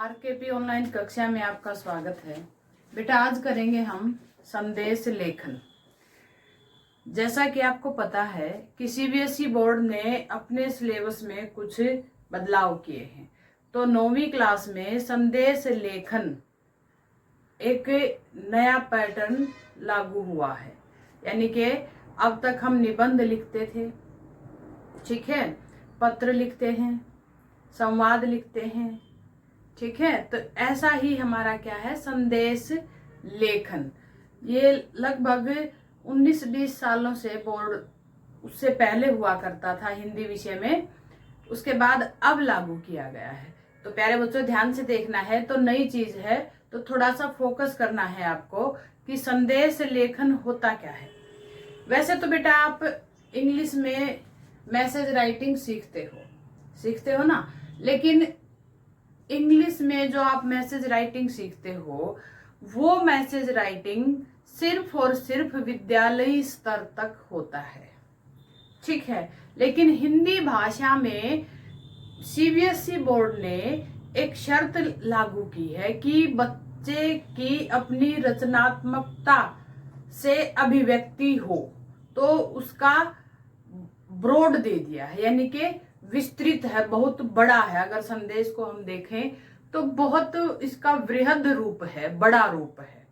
आरकेपी online कक्षा में आपका स्वागत है। बेटा आज करेंगे हम संदेश लेखन। जैसा कि आपको पता है कि सीबीएसई बोर्ड ने अपने सिलेबस में कुछ बदलाव किए हैं, तो 9वीं क्लास में संदेश लेखन एक नया पैटर्न लागू हुआ है। यानी कि अब तक हम निबंध लिखते थे, ठीक है, पत्र लिखते हैं, संवाद लिखते हैं, ठीक है। तो ऐसा ही हमारा क्या है, संदेश लेखन। ये लगभग 19-20 सालों से बोर्ड उससे पहले हुआ करता था हिंदी विषय में, उसके बाद अब लागू किया गया है। तो प्यारे बच्चों ध्यान से देखना है, तो नई चीज है तो थोड़ा सा फोकस करना है आपको कि संदेश लेखन होता क्या है। वैसे तो बेटा आप इंग्लिश में मैसेज राइटिंग सीखते हो ना, लेकिन इंग्लिश में जो आप मैसेज राइटिंग सीखते हो वो मैसेज राइटिंग सिर्फ और सिर्फ विद्यालयी स्तर तक होता है, ठीक है। लेकिन हिंदी भाषा में सीबीएसई बोर्ड ने एक शर्त लागू की है कि बच्चे की अपनी रचनात्मकता से अभिव्यक्ति हो, तो उसका ब्रॉड दे दिया है, यानी कि विस्तृत है, बहुत बड़ा है। अगर संदेश को हम देखें तो बहुत इसका वृहद रूप है, बड़ा रूप है।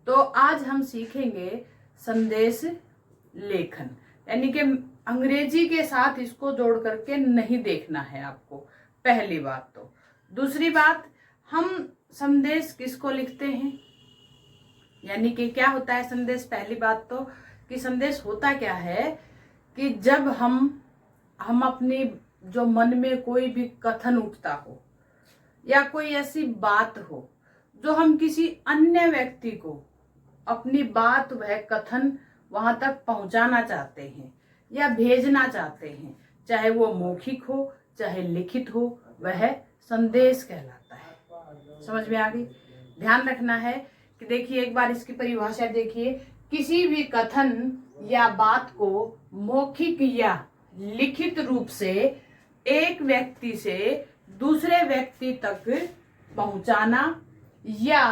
तो आज हम सीखेंगे संदेश लेखन, यानी कि अंग्रेजी के साथ इसको जोड़ करके नहीं देखना है आपको, पहली बात। तो दूसरी बात, हम संदेश किसको लिखते हैं, यानी कि क्या होता है संदेश। पहली बात तो कि संदेश होता क्या है कि जब हम अपनी जो मन में कोई भी कथन उठता हो या कोई ऐसी बात हो जो हम किसी अन्य व्यक्ति को अपनी बात वह कथन वहां तक पहुंचाना चाहते हैं या भेजना चाहते हैं, चाहे वो मौखिक हो चाहे लिखित हो, वह संदेश कहलाता है। समझ में आ गई। ध्यान रखना है कि देखिए एक बार इसकी परिभाषा देखिए, किसी भी कथन या बात को मौखिक या लिखित रूप से एक व्यक्ति से दूसरे व्यक्ति तक पहुंचाना या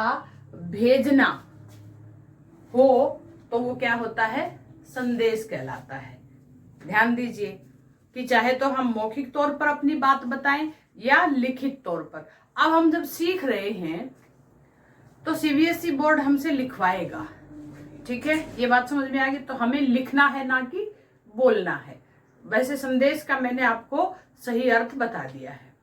भेजना हो तो वो क्या होता है, संदेश कहलाता है। ध्यान दीजिए कि चाहे तो हम मौखिक तौर पर अपनी बात बताएं या लिखित तौर पर। अब हम जब सीख रहे हैं तो सीबीएसई बोर्ड हमसे लिखवाएगा, ठीक है, ये बात समझ में आ गई। तो हमें लिखना है ना कि बोलना है। वैसे संदेश का मैंने आपको सही अर्थ बता दिया है।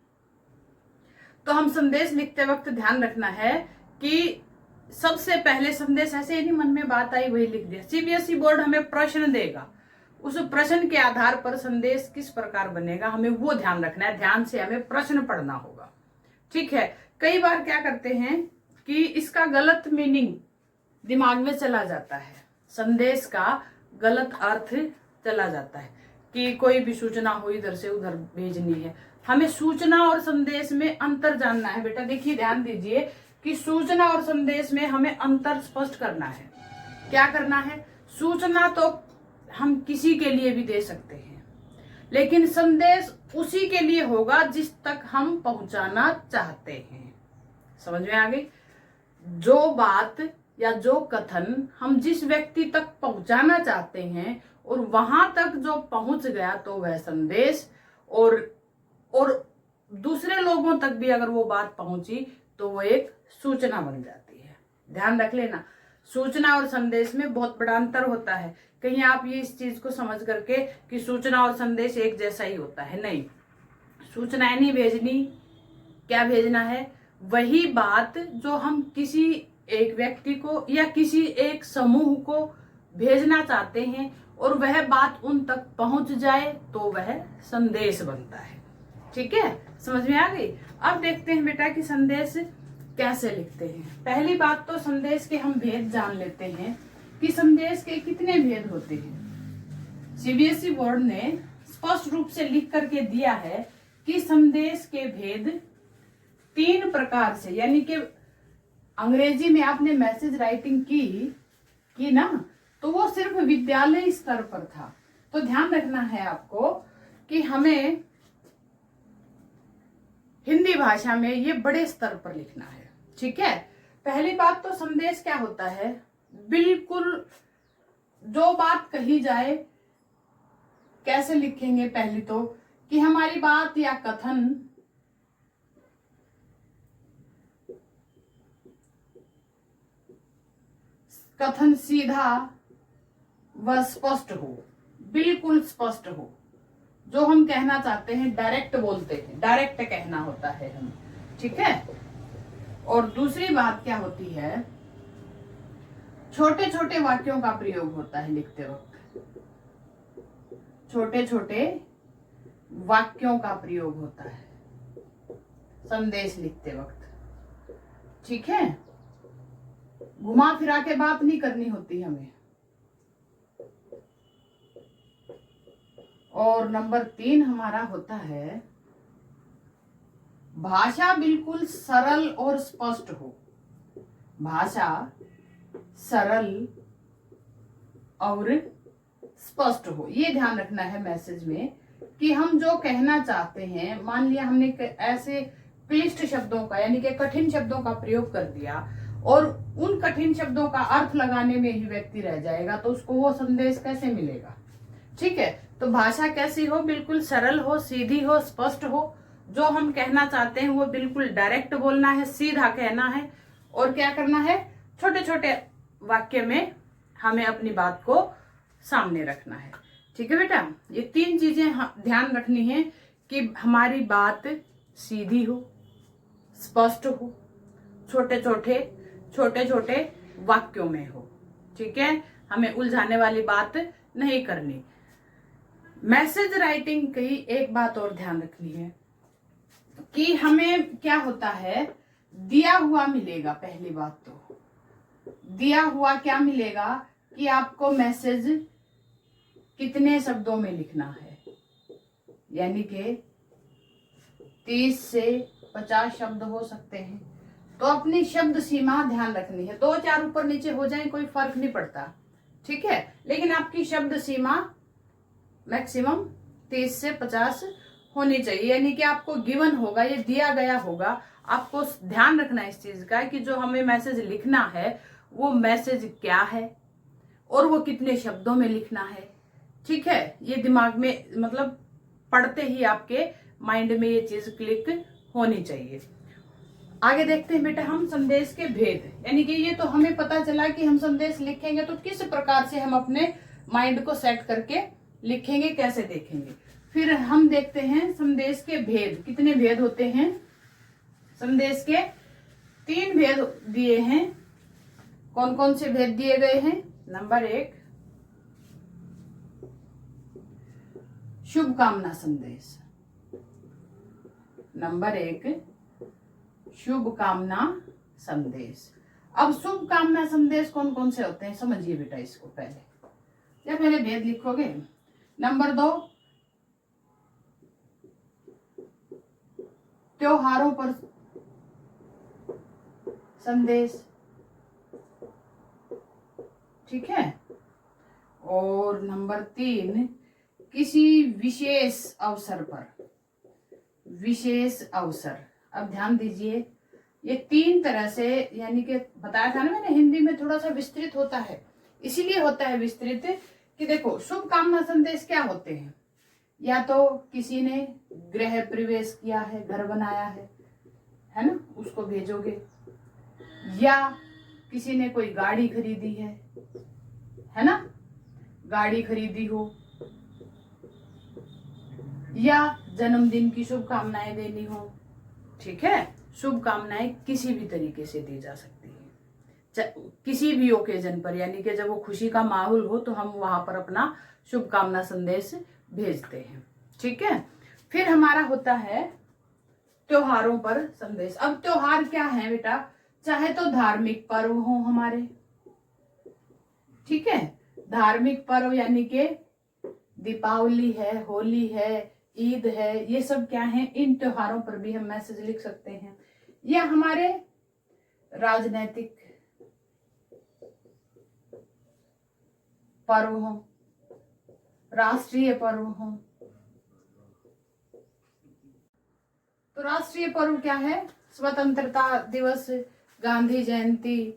तो हम संदेश लिखते वक्त ध्यान रखना है कि सबसे पहले संदेश ऐसे ही नहीं मन में बात आई वही लिख दिया। सीबीएसई बोर्ड हमें प्रश्न देगा, उस प्रश्न के आधार पर संदेश किस प्रकार बनेगा हमें वो ध्यान रखना है। ध्यान से हमें प्रश्न पढ़ना होगा, ठीक है। कई बार क्या करते हैं कि इसका गलत मीनिंग दिमाग में चला जाता है, संदेश का गलत अर्थ चला जाता है कि कोई भी सूचना हो इधर से उधर भेजनी है। हमें सूचना और संदेश में अंतर जानना है बेटा। देखिए ध्यान दीजिए कि सूचना और संदेश में हमें अंतर स्पष्ट करना है। क्या करना है, सूचना तो हम किसी के लिए भी दे सकते हैं, लेकिन संदेश उसी के लिए होगा जिस तक हम पहुंचाना चाहते हैं। समझ में आ गई। जो बात या जो कथन हम जिस व्यक्ति तक पहुंचाना चाहते हैं और वहां तक जो पहुंच गया तो वह संदेश, और दूसरे लोगों तक भी अगर वो बात पहुंची तो वो एक सूचना बन जाती है। ध्यान रख लेना, सूचना और संदेश में बहुत बड़ा अंतर होता है। कहीं आप ये इस चीज को समझ करके कि सूचना और संदेश एक जैसा ही होता है, नहीं। सूचनाएं नहीं भेजनी, क्या भेजना है, वही बात जो हम किसी एक व्यक्ति को या किसी एक समूह को भेजना चाहते हैं और वह बात उन तक पहुंच जाए तो वह संदेश बनता है, ठीक है। समझ में आ गई। अब देखते हैं बेटा कि संदेश कैसे लिखते हैं। पहली बात तो संदेश के हम भेद जान लेते हैं कि संदेश के कितने भेद होते हैं। सीबीएसई बोर्ड ने स्पष्ट रूप से लिख करके दिया है कि संदेश के भेद 3 प्रकार से, यानी कि अंग्रेजी में आपने मैसेज राइटिंग की ना, तो वो सिर्फ विद्यालय स्तर पर था। तो ध्यान रखना है आपको कि हमें हिंदी भाषा में ये बड़े स्तर पर लिखना है। ठीक है, पहली बात तो संदेश क्या होता है, बिल्कुल जो बात कही जाए कैसे लिखेंगे, पहली तो कि हमारी बात या कथन सीधा व स्पष्ट हो, बिल्कुल स्पष्ट हो। जो हम कहना चाहते हैं डायरेक्ट बोलते हैं, डायरेक्ट कहना होता है हमें। ठीक है, और दूसरी बात क्या होती है, छोटे छोटे वाक्यों का प्रयोग होता है लिखते वक्त, छोटे छोटे वाक्यों का प्रयोग होता है संदेश लिखते वक्त। ठीक है, घुमा फिरा के बात नहीं करनी होती हमें। और नंबर 3 हमारा होता है भाषा बिल्कुल सरल और स्पष्ट हो, भाषा सरल और स्पष्ट हो। ये ध्यान रखना है मैसेज में कि हम जो कहना चाहते हैं, मान लिया हमने ऐसे क्लिष्ट शब्दों का यानी कि कठिन शब्दों का प्रयोग कर दिया और उन कठिन शब्दों का अर्थ लगाने में ही व्यक्ति रह जाएगा, तो उसको वो संदेश कैसे मिलेगा। ठीक है, तो भाषा कैसी हो, बिल्कुल सरल हो, सीधी हो, स्पष्ट हो। जो हम कहना चाहते हैं वो बिल्कुल डायरेक्ट बोलना है, सीधा कहना है, और क्या करना है, छोटे छोटे वाक्य में हमें अपनी बात को सामने रखना है। ठीक है बेटा, ये 3 चीजें ध्यान रखनी है कि हमारी बात सीधी हो, स्पष्ट हो, छोटे छोटे वाक्यों में हो। ठीक है, हमें उलझाने वाली बात नहीं करनी। मैसेज राइटिंग की एक बात और ध्यान रखनी है कि हमें क्या होता है, दिया हुआ मिलेगा। पहली बात तो दिया हुआ क्या मिलेगा कि आपको मैसेज कितने शब्दों में लिखना है, यानी कि 30 से 50 शब्द हो सकते हैं। तो अपनी शब्द सीमा ध्यान रखनी है। 2-4 ऊपर नीचे हो जाए कोई फर्क नहीं पड़ता। ठीक है, लेकिन आपकी शब्द सीमा मैक्सिमम 30 से 50 होनी चाहिए, यानी कि आपको गिवन होगा, ये दिया गया होगा। आपको ध्यान रखना है इस चीज का कि जो हमें मैसेज लिखना है वो मैसेज क्या है और वो कितने शब्दों में लिखना है। ठीक है, ये दिमाग में मतलब पढ़ते ही आपके माइंड में ये चीज क्लिक होनी चाहिए। आगे देखते हैं बेटा हम संदेश के भेद, यानी कि ये तो हमें पता चला कि हम संदेश लिखेंगे तो किस प्रकार से हम अपने माइंड को सेट करके लिखेंगे, कैसे देखेंगे। फिर हम देखते हैं संदेश के भेद। कितने भेद होते हैं संदेश के? 3 भेद दिए हैं। कौन कौन से भेद दिए गए हैं? नंबर 1 शुभकामना संदेश। नंबर 1 शुभकामना संदेश। अब शुभकामना संदेश कौन कौन से होते हैं समझिए बेटा इसको पहले, जब मेरे भेद लिखोगे। नंबर 2 त्योहारों पर संदेश। ठीक है, और नंबर 3 किसी विशेष अवसर पर, विशेष अवसर। अब ध्यान दीजिए ये 3 तरह से, यानी कि बताया था ना मैंने हिंदी में थोड़ा सा विस्तृत होता है, इसीलिए होता है विस्तृत कि देखो शुभकामना संदेश क्या होते हैं, या तो किसी ने गृह प्रवेश किया है, घर बनाया है ना, उसको भेजोगे, या किसी ने कोई गाड़ी खरीदी है ना, गाड़ी खरीदी हो, या जन्मदिन की शुभकामनाएं देनी हो। ठीक है, शुभकामनाएं किसी भी तरीके से दी जा सकती है, किसी भी ओकेजन पर, यानी कि जब वो खुशी का माहौल हो तो हम वहां पर अपना शुभकामना संदेश भेजते हैं। ठीक है, फिर हमारा होता है त्योहारों पर संदेश। अब त्योहार क्या है बेटा, चाहे तो धार्मिक पर्व हो हमारे, ठीक है, धार्मिक पर्व यानी कि दीपावली है, होली है, ईद है, ये सब क्या है, इन त्योहारों पर भी हम मैसेज लिख सकते हैं। या हमारे राजनैतिक पर्व हो, राष्ट्रीय पर्व हो, तो राष्ट्रीय पर्व क्या है? स्वतंत्रता दिवस, गांधी जयंती,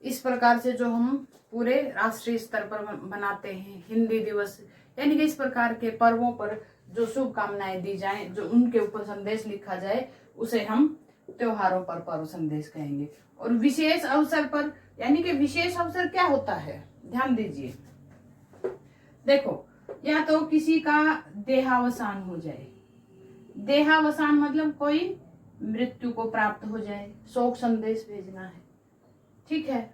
इस प्रकार से जो हम पूरे राष्ट्रीय स्तर पर मनाते हैं। हिंदी दिवस, यानी कि इस प्रकार के पर्वों पर जो शुभकामनाएं दी जाएं, जो उनके ऊपर संदेश लिखा जाए, उसे हम त्योहारों पर पर्व संदेश कहेंगे। और विशेष अवसर पर, यानी कि विशेष अवसर क्या होता है, ध्यान दीजिए। देखो, या तो किसी का देहावसान हो जाए, देहावसान मतलब कोई मृत्यु को प्राप्त हो जाए, शोक संदेश भेजना है, ठीक है।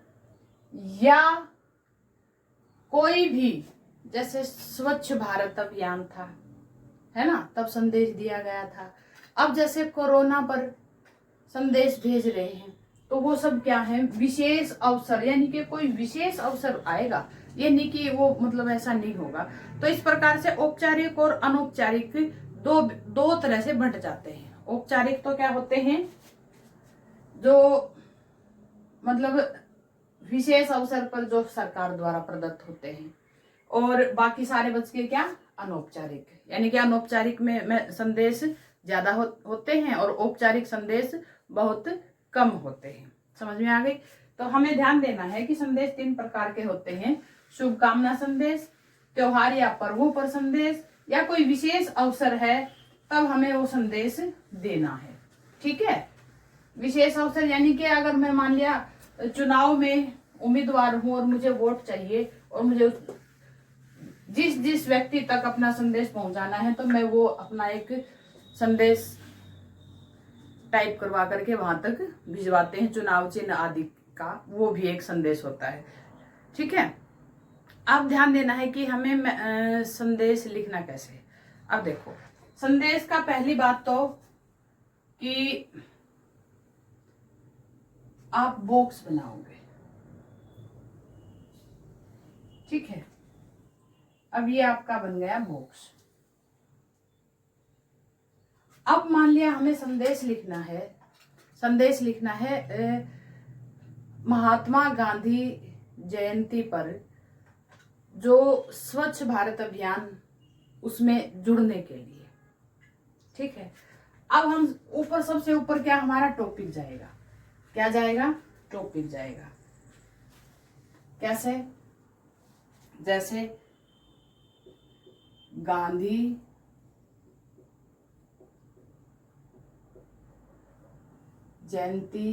या कोई भी, जैसे स्वच्छ भारत अभियान था, है ना, तब संदेश दिया गया था। अब जैसे कोरोना पर संदेश भेज रहे हैं, तो वो सब क्या है? विशेष अवसर, यानी कि कोई विशेष अवसर आएगा, ये नहीं कि वो मतलब ऐसा नहीं होगा। तो इस प्रकार से औपचारिक और अनौपचारिक दो तरह से बंट जाते हैं। औपचारिक तो क्या होते हैं? जो मतलब विशेष अवसर पर जो सरकार द्वारा प्रदत्त होते हैं, और बाकी सारे बच के क्या? अनौपचारिक, यानी कि अनौपचारिक में संदेश ज्यादा होते हैं और औपचारिक संदेश बहुत कम होते हैं। समझ में आ गई? तो हमें ध्यान देना है कि संदेश 3 प्रकार के होते हैं: शुभकामना संदेश, त्योहार या पर्वों पर संदेश, या कोई विशेष अवसर है तब हमें वो संदेश देना है, ठीक है। विशेष अवसर यानी कि अगर मैं मान लिया चुनाव में उम्मीदवार हूं और मुझे वोट चाहिए, और मुझे जिस जिस व्यक्ति तक अपना संदेश पहुंचाना है, तो मैं वो अपना एक संदेश टाइप करवा करके वहां तक भिजवाते हैं। चुनाव चिन्ह आदि का वो भी एक संदेश होता है, ठीक है। अब ध्यान देना है कि हमें संदेश लिखना कैसे है। अब देखो, संदेश का पहली बात तो कि आप बॉक्स बनाओगे, ठीक है। अब ये आपका बन गया बॉक्स। अब मान लिया हमें संदेश लिखना है, संदेश लिखना है महात्मा गांधी जयंती पर जो स्वच्छ भारत अभियान, उसमें जुड़ने के लिए, ठीक है। अब हम ऊपर, सबसे ऊपर क्या हमारा टॉपिक जाएगा? क्या जाएगा? टॉपिक जाएगा। कैसे? जैसे गांधी जयंती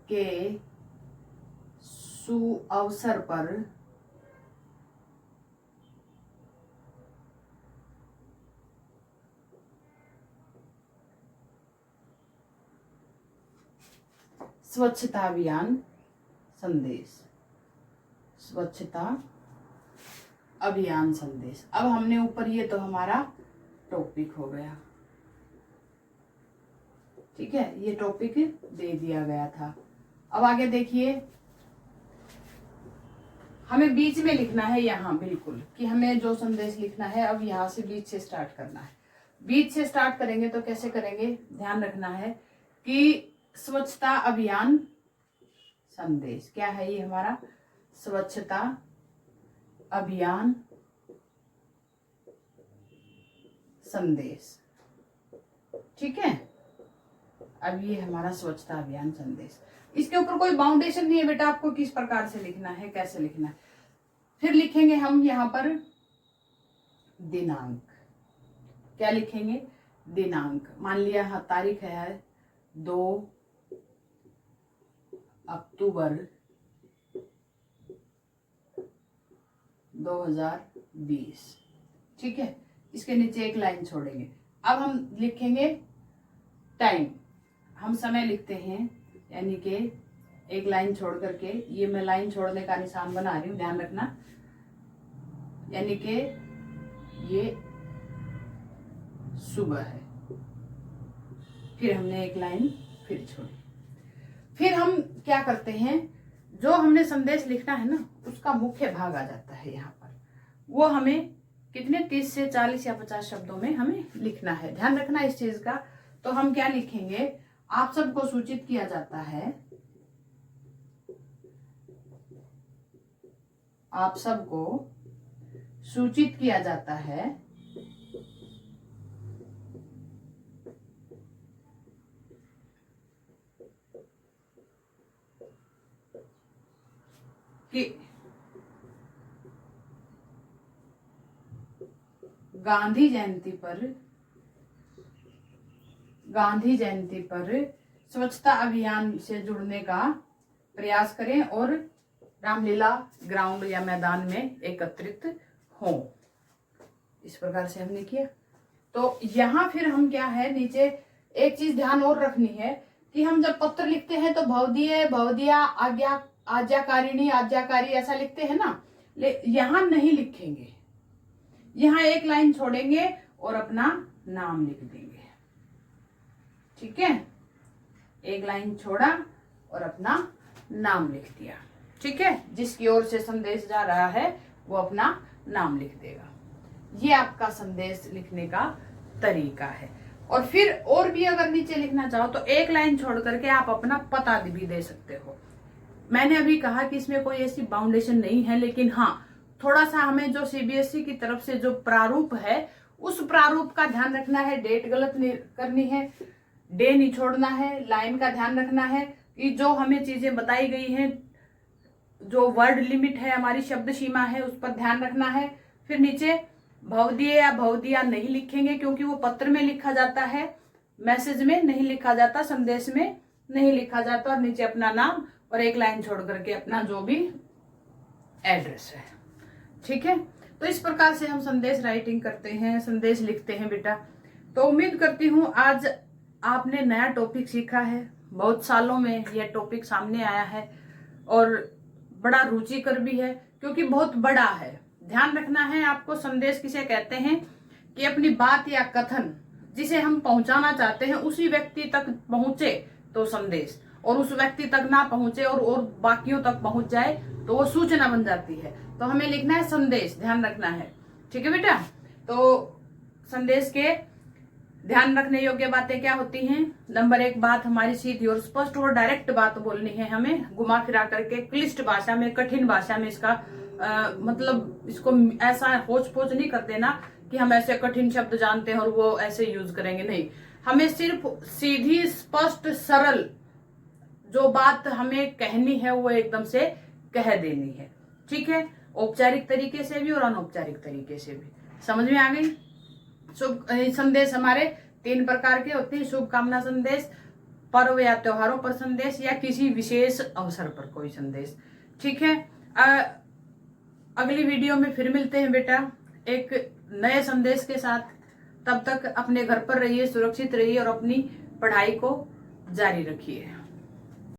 के सुअवसर पर स्वच्छता अभियान संदेश, स्वच्छता अभियान संदेश। अब हमने ऊपर, ये तो हमारा टॉपिक हो गया, ठीक है, ये टॉपिक दे दिया गया था। अब आगे देखिए, हमें बीच में लिखना है यहाँ, बिल्कुल, कि हमें जो संदेश लिखना है अब यहाँ से बीच से स्टार्ट करना है। बीच से स्टार्ट करेंगे तो कैसे करेंगे? ध्यान रखना है कि स्वच्छता अभियान संदेश, क्या है ये हमारा? स्वच्छता अभियान संदेश, ठीक है। अब ये हमारा स्वच्छता अभियान संदेश, इसके ऊपर कोई बाउंडेशन नहीं है बेटा, आपको किस प्रकार से लिखना है, कैसे लिखना है। फिर लिखेंगे हम यहाँ पर दिनांक। क्या लिखेंगे? दिनांक। मान लिया हाँ, तारीख है 2 अक्टूबर 2020, ठीक है। इसके नीचे एक लाइन छोड़ेंगे। अब हम लिखेंगे टाइम, हम समय लिखते हैं, यानी कि एक लाइन छोड़ करके, ये मैं लाइन छोड़ने का निशान बना रही हूं, ध्यान रखना, यानी कि ये सुबह है। फिर हमने एक लाइन फिर छोड़ी। फिर हम क्या करते हैं, जो हमने संदेश लिखना है ना, उसका मुख्य भाग आ जाता है यहाँ पर। वो हमें कितने 30 से 40 या 50 शब्दों में हमें लिखना है, ध्यान रखना इस चीज का। तो हम क्या लिखेंगे? आप सबको सूचित किया जाता है, आप सबको सूचित किया जाता है कि गांधी जयंती पर स्वच्छता अभियान से जुड़ने का प्रयास करें और रामलीला ग्राउंड या मैदान में एकत्रित हों। इस प्रकार से हमने किया। तो यहाँ फिर हम क्या है, नीचे एक चीज ध्यान और रखनी है कि हम जब पत्र लिखते हैं तो भवदीय, भवदीया, आज्ञा, आज्ञाकारिणी, आज्ञाकारी ऐसा लिखते हैं ना, यहाँ नहीं लिखेंगे। यहाँ एक लाइन छोड़ेंगे और अपना नाम लिख देंगे। ठीक है, एक लाइन छोड़ा और अपना नाम लिख दिया। ठीक है, जिसकी ओर से संदेश जा रहा है वो अपना नाम लिख देगा। ये आपका संदेश लिखने का तरीका है। और फिर और भी अगर नीचे लिखना चाहो तो एक लाइन छोड़ करके आप अपना पता भी दे सकते हो। मैंने अभी कहा कि इसमें कोई ऐसी बाउंडेशन नहीं है, लेकिन हाँ थोड़ा सा हमें जो सीबीएसई की तरफ से जो प्रारूप है उस प्रारूप का ध्यान रखना है। डेट गलत नहीं करनी है, डे नहीं छोड़ना है, लाइन का ध्यान रखना है कि जो हमें चीजें बताई गई हैं, जो वर्ड लिमिट है, हमारी शब्द सीमा है, उस पर ध्यान रखना है। फिर नीचे भवदीय या भवदीया नहीं लिखेंगे क्योंकि वो पत्र में लिखा जाता है, मैसेज में नहीं लिखा जाता, संदेश में नहीं लिखा जाता। और नीचे अपना नाम और एक लाइन छोड़ करके अपना जो भी एड्रेस है। ठीक है, तो इस प्रकार से हम संदेश राइटिंग करते हैं, संदेश लिखते हैं बेटा। तो उम्मीद करती हूँ आज आपने नया टॉपिक सीखा है। बहुत सालों में यह टॉपिक सामने आया है और बड़ा रुचिकर भी है क्योंकि बहुत बड़ा है। ध्यान रखना है आपको, संदेश किसे कहते हैं कि अपनी बात या कथन जिसे हम पहुंचाना चाहते हैं उसी व्यक्ति तक पहुंचे तो संदेश, और उस व्यक्ति तक ना पहुंचे और बाकियों तक पहुंच जाए तो वो सूचना बन जाती है। तो हमें लिखना है संदेश, ध्यान रखना है। ठीक है बेटा, तो संदेश के ध्यान रखने योग्य बातें क्या होती हैं? नंबर 1 बात हमारी सीधी और स्पष्ट और डायरेक्ट बात बोलनी है, हमें घुमा फिरा करके क्लिष्ट भाषा में, कठिन भाषा में इसका मतलब इसको ऐसा होच पोच नहीं कर देना कि हम ऐसे कठिन शब्द जानते हैं और वो ऐसे यूज करेंगे। नहीं, हमें सिर्फ सीधी स्पष्ट सरल जो बात हमें कहनी है वो एकदम से कह देनी है। ठीक है, औपचारिक तरीके से भी और अनौपचारिक तरीके से भी। समझ में आ गई? शुभ संदेश हमारे 3 प्रकार के होते हैं। शुभकामना संदेश, पर्व या त्योहारों पर संदेश, या किसी विशेष अवसर पर कोई संदेश। ठीक है, अगली वीडियो में फिर मिलते हैं बेटा एक नए संदेश के साथ। तब तक अपने घर पर रहिए, सुरक्षित रहिए और अपनी पढ़ाई को जारी रखिए।